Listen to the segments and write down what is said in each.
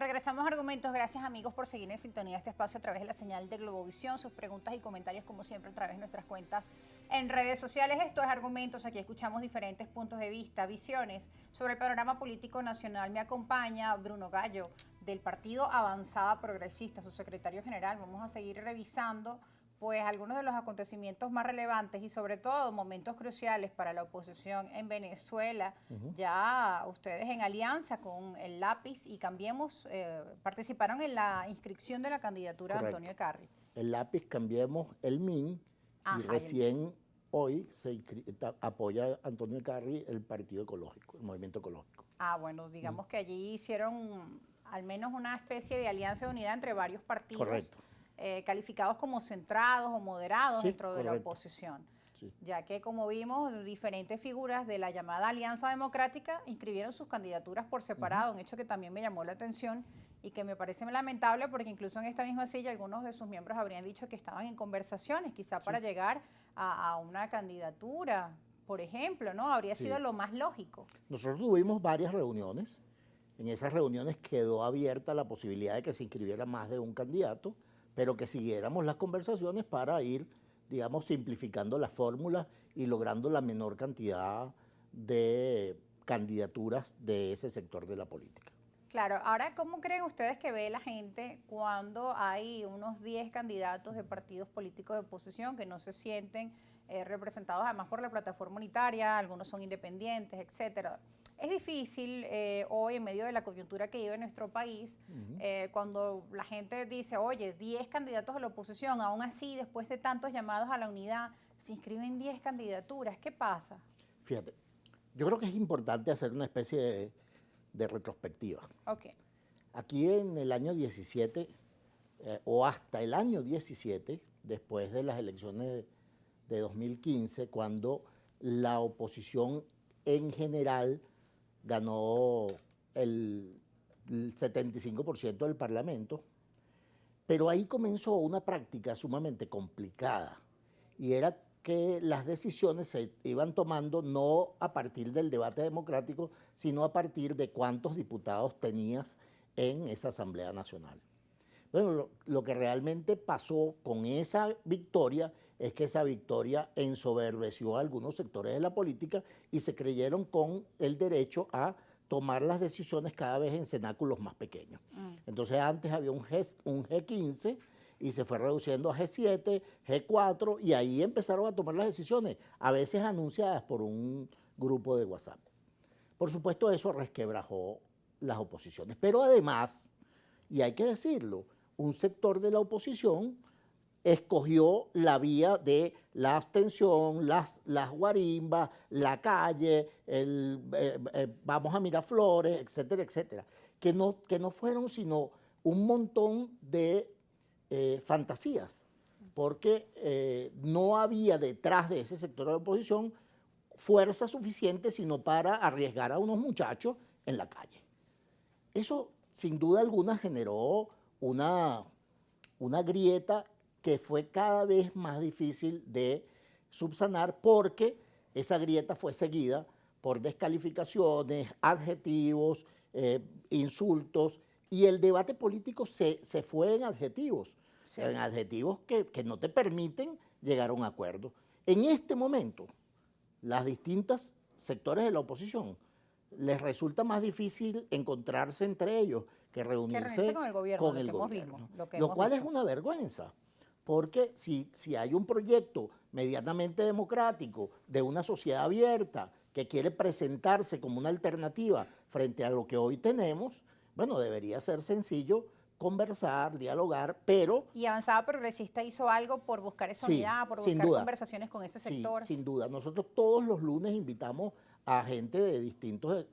Regresamos a Argumentos. Gracias, amigos, por seguir en sintonía de este espacio a través de la señal de Globovisión. Sus preguntas y comentarios, como siempre, a través de nuestras cuentas en redes sociales. Esto es Argumentos. Aquí escuchamos diferentes puntos de vista, visiones sobre el panorama político nacional. Me acompaña Bruno Gallo, del Partido Avanzada Progresista, su secretario general. Vamos a seguir revisando pues algunos de los acontecimientos más relevantes y sobre todo momentos cruciales para la oposición en Venezuela. Ya ustedes en alianza con el Lápiz y Cambiemos participaron en la inscripción de la candidatura de Antonio Eckarri. El Lápiz, Cambiemos, el MIN, y recién hoy se apoya a Antonio Eckarri el Partido Ecológico, el Movimiento Ecológico. Bueno, digamos que allí hicieron al menos una especie de alianza de unidad entre varios partidos. Correcto. Calificados como centrados o moderados dentro de la oposición, ya que, como vimos, diferentes figuras de la llamada Alianza Democrática inscribieron sus candidaturas por separado, un hecho que también me llamó la atención y que me parece lamentable porque incluso en esta misma silla algunos de sus miembros habrían dicho que estaban en conversaciones, quizá para llegar a una candidatura, por ejemplo, ¿no? Habría sido lo más lógico. Nosotros tuvimos varias reuniones. En esas reuniones quedó abierta la posibilidad de que se inscribiera más de un candidato, pero que siguiéramos las conversaciones para ir, digamos, simplificando las fórmulas y logrando la menor cantidad de candidaturas de ese sector de la política. Claro, ahora, ¿cómo creen ustedes que ve la gente cuando hay unos 10 candidatos de partidos políticos de oposición que no se sienten representados además por la plataforma unitaria, algunos son independientes, etcétera? Es difícil hoy, en medio de la coyuntura que vive nuestro país, cuando la gente dice, oye, 10 candidatos a la oposición, aún así, después de tantos llamados a la unidad, se inscriben 10 candidaturas. ¿Qué pasa? Fíjate, yo creo que es importante hacer una especie de retrospectiva. Aquí en el año 17, o hasta el año 17, después de las elecciones de 2015, cuando la oposición en general ganó el 75% del Parlamento, pero ahí comenzó una práctica sumamente complicada, y era que las decisiones se iban tomando no a partir del debate democrático, sino a partir de cuántos diputados tenías en esa Asamblea Nacional. Bueno, lo que realmente pasó con esa victoria es que esa victoria ensoberbeció a algunos sectores de la política y se creyeron con el derecho a tomar las decisiones cada vez en cenáculos más pequeños. Entonces antes había un G15 y se fue reduciendo a G7, G4, y ahí empezaron a tomar las decisiones, a veces anunciadas por un grupo de WhatsApp. Por supuesto, eso resquebrajó las oposiciones, pero además, y hay que decirlo, un sector de la oposición escogió la vía de la abstención, las guarimbas, la calle, vamos a Miraflores, etcétera, etcétera, que no fueron sino un montón de fantasías, porque no había detrás de ese sector de la oposición fuerza suficiente sino para arriesgar a unos muchachos en la calle. Eso, sin duda alguna, generó una grieta que fue cada vez más difícil de subsanar, porque esa grieta fue seguida por descalificaciones, adjetivos, insultos, y el debate político se fue en adjetivos, en adjetivos que no te permiten llegar a un acuerdo. En este momento, las distintas sectores de la oposición les resulta más difícil encontrarse entre ellos que reunirse con el gobierno, lo cual es una vergüenza, porque si hay un proyecto medianamente democrático de una sociedad abierta que quiere presentarse como una alternativa frente a lo que hoy tenemos, bueno, debería ser sencillo conversar, dialogar, pero... ¿Y Avanzada Progresista hizo algo por buscar esa unidad, por buscar conversaciones con ese sector? Sí, sin duda. Nosotros todos los lunes invitamos a gente de distintos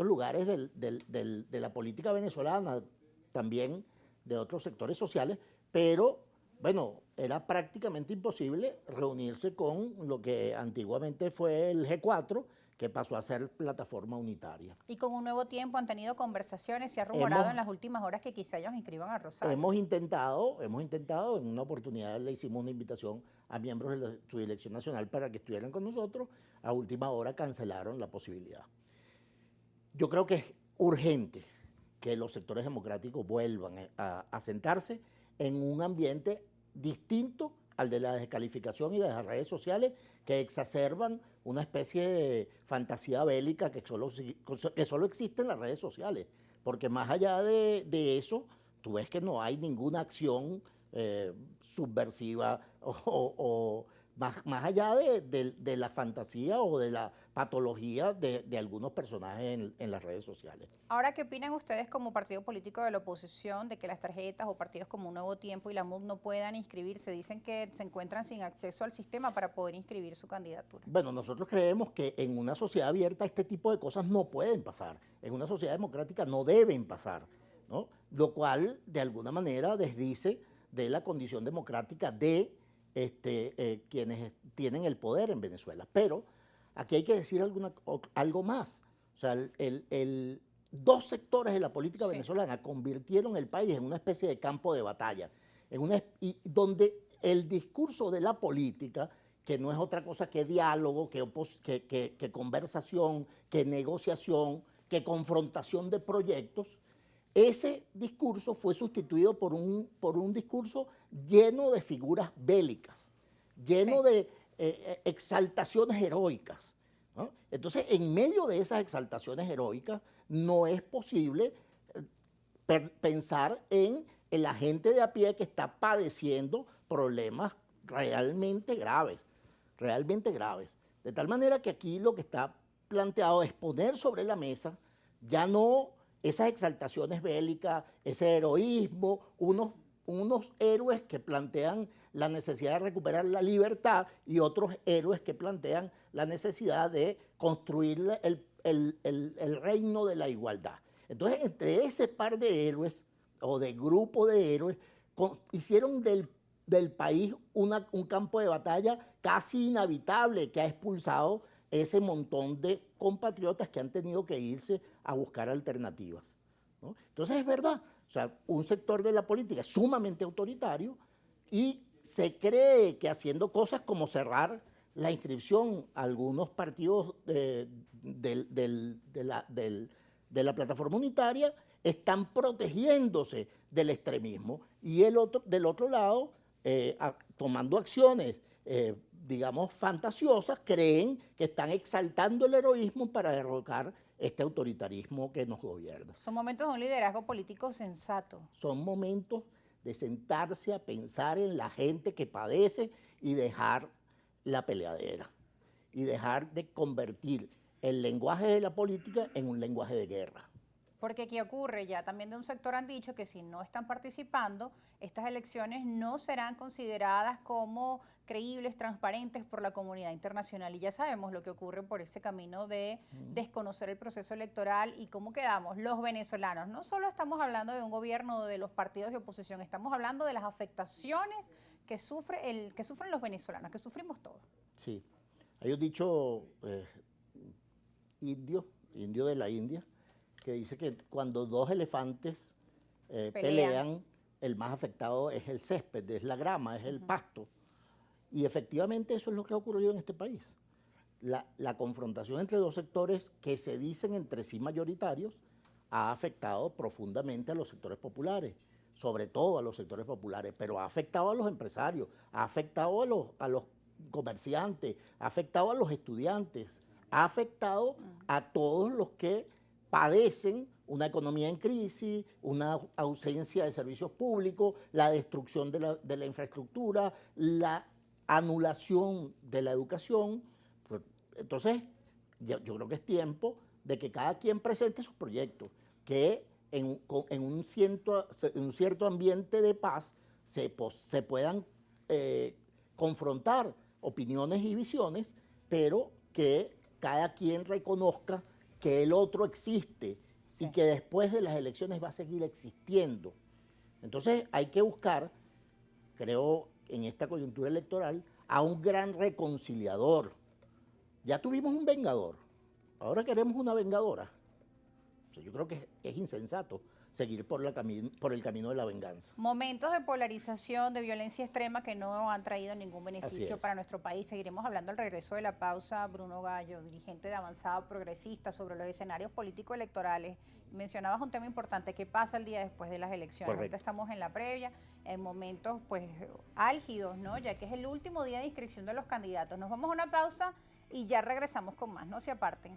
lugares de la política venezolana, también de otros sectores sociales, pero, bueno, era prácticamente imposible reunirse con lo que antiguamente fue el G4, que pasó a ser plataforma unitaria. Y con un nuevo tiempo han tenido conversaciones, se ha rumorado en las últimas horas que quizá ellos inscriban a Rosario. Hemos intentado, en una oportunidad le hicimos una invitación a miembros de su dirección nacional para que estuvieran con nosotros, a última hora cancelaron la posibilidad. Yo creo que es urgente que los sectores democráticos vuelvan a sentarse en un ambiente distinto al de la descalificación y de las redes sociales, que exacerban una especie de fantasía bélica que solo existe en las redes sociales. Porque más allá de eso, tú ves que no hay ninguna acción subversiva o más allá de la fantasía o de la patología de algunos personajes en las redes sociales. Ahora, ¿qué opinan ustedes como partido político de la oposición de que las tarjetas o partidos como Un Nuevo Tiempo y la MUC no puedan inscribirse? Dicen que se encuentran sin acceso al sistema para poder inscribir su candidatura. Bueno, nosotros creemos que en una sociedad abierta este tipo de cosas no pueden pasar. En una sociedad democrática no deben pasar, ¿no? Lo cual, de alguna manera, desdice de la condición democrática de quienes tienen el poder en Venezuela. Pero aquí hay que decir algo más. O sea, dos sectores de la política venezolana convirtieron el país en una especie de campo de batalla, donde el discurso de la política, que no es otra cosa que diálogo, que conversación, que negociación, que confrontación de proyectos, ese discurso fue sustituido por un discurso lleno de figuras bélicas, lleno de exaltaciones heroicas, ¿no? Entonces, en medio de esas exaltaciones heroicas, no es posible pensar en la gente de a pie que está padeciendo problemas realmente graves, De tal manera que aquí lo que está planteado es poner sobre la mesa ya no esas exaltaciones bélicas, ese heroísmo, unos héroes que plantean la necesidad de recuperar la libertad y otros héroes que plantean la necesidad de construir el reino de la igualdad. Entonces, entre ese par de héroes o de grupo de héroes, hicieron del país un campo de batalla casi inhabitable que ha expulsado ese montón de compatriotas que han tenido que irse a buscar alternativas, ¿no? Entonces es verdad, o sea, un sector de la política es sumamente autoritario y se cree que haciendo cosas como cerrar la inscripción a algunos partidos de la plataforma unitaria están protegiéndose del extremismo y del otro lado, tomando acciones digamos, fantasiosas, creen que están exaltando el heroísmo para derrocar este autoritarismo que nos gobierna. Son momentos de un liderazgo político sensato. Son momentos de sentarse a pensar en la gente que padece y dejar la peleadera y dejar de convertir el lenguaje de la política en un lenguaje de guerra. Porque aquí ocurre, ya también de un sector han dicho que si no están participando, estas elecciones no serán consideradas como creíbles, transparentes por la comunidad internacional. Y ya sabemos lo que ocurre por ese camino de desconocer el proceso electoral y cómo quedamos los venezolanos. No solo estamos hablando de un gobierno de los partidos de oposición, estamos hablando de las afectaciones que sufren los venezolanos, que sufrimos todos. Sí, hay un dicho indio de la India, que dice que cuando dos elefantes pelean, el más afectado es el césped, es la grama, es el pasto. Y efectivamente eso es lo que ha ocurrido en este país. La confrontación entre dos sectores que se dicen entre sí mayoritarios ha afectado profundamente a los sectores populares, sobre todo a los sectores populares, pero ha afectado a los empresarios, ha afectado a los comerciantes, ha afectado a los estudiantes, ha afectado a todos los que padecen una economía en crisis, una ausencia de servicios públicos, la destrucción de la infraestructura, la anulación de la educación. Entonces, yo creo que es tiempo de que cada quien presente sus proyectos, que en un cierto ambiente de paz se puedan confrontar opiniones y visiones, pero que cada quien reconozca que el otro existe y que después de las elecciones va a seguir existiendo. Entonces hay que buscar, creo, en esta coyuntura electoral, a un gran reconciliador. Ya tuvimos un vengador, ahora queremos una vengadora. Yo creo que es insensato seguir por el camino de la venganza. Momentos de polarización, de violencia extrema que no han traído ningún beneficio para nuestro país. Seguiremos hablando al regreso de la pausa. Bruno Gallo, dirigente de Avanzada Progresista, sobre los escenarios políticos electorales. Mencionabas un tema importante, ¿qué pasa el día después de las elecciones? Ahorita estamos en la previa, en momentos pues álgidos, ¿no? Ya que es el último día de inscripción de los candidatos. Nos vamos a una pausa y ya regresamos con más, no se aparten.